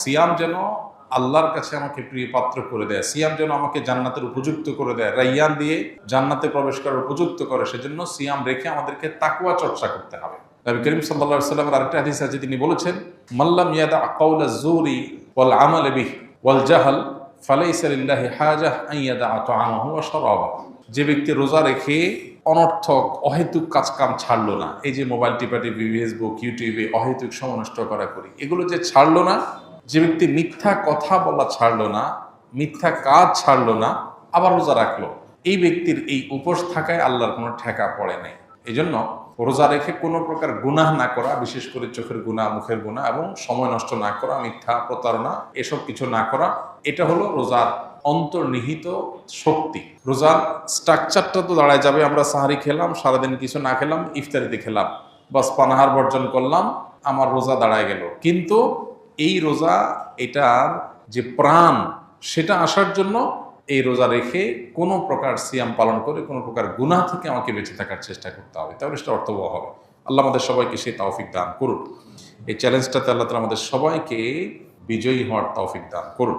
সিয়াম যেন আল্লাহর কাছে আমাকে প্রিয় পাত্র করে দেয়, সিয়াম যেন আমাকে জান্নাতের উপযুক্ত করে দেয়, রাইয়ান দিয়ে জান্নাতে প্রবেশ করার উপযুক্ত করে। সেজন্য সিয়াম রেখে আমাদেরকে তাকওয়া চর্চা করতে হবে। নবী করিম সাল্লাল্লাহু আলাইহি ওয়াসাল্লামের আরেকটা হাদিস আছে, তিনি বলেছেন, মাল্লাম ইয়াদা কাওলা যুরি ওয়াল আমাল বিহি ওয়াল জাহল ফালাইসা লিল্লাহি হাজাহ আন ইয়াদা তাআমাহু ওয়া শারাবাহু। যে ব্যক্তি রোজা রেখে অনর্থক অহেতুক কাজকাম ছাড়লো না, এই যে মোবাইল টিপাটিপি, ফেসবুক, ইউটিউবে অহেতুক সময় নষ্ট করা করি, এগুলো যে ছাড়লো না, যে ব্যক্তি মিথ্যা কথা বলা ছাড়লো না, মিথ্যা কাজ ছাড়লো না, আবার রোজা রাখলো, এই ব্যক্তির এই উপোস থাকায় আল্লাহর কোনো ঠেকা পড়ে নাই। এই জন্য রোজা রেখে কোনো প্রকার গুনাহ না করা, বিশেষ করে চোখের গুনাহ, মুখের গুনাহ এবং সময় নষ্ট না করা, মিথ্যা, প্রতারণা, এসব কিছু না করা, এটা হলো রোজার অন্তর্নিহিত শক্তি। রোজার স্ট্রাকচারটা তো দাঁড়ায় যাবে, আমরা সাহারি খেলাম, সারাদিন কিছু না খেলাম, ইফতারিতে খেলাম, বাস পানাহার বর্জন করলাম, আমার রোজা দাঁড়ায় গেল। কিন্তু এই রোজা, এটার যে প্রাণ, সেটা আসার জন্য এই রোজা রেখে কোনো প্রকার সিয়াম পালন করে কোনো প্রকার গুনাহ থেকে আমাকে বেঁচে থাকার চেষ্টা করতে হবে, তাহলে সেটা অর্থবহ হবে। আল্লাহ আমাদের সবাইকে সেই তৌফিক দান করুন। এই চ্যালেঞ্জটাতে আল্লাহ তাআলা আমাদের সবাইকে বিজয়ী হওয়ার তৌফিক দান করুন।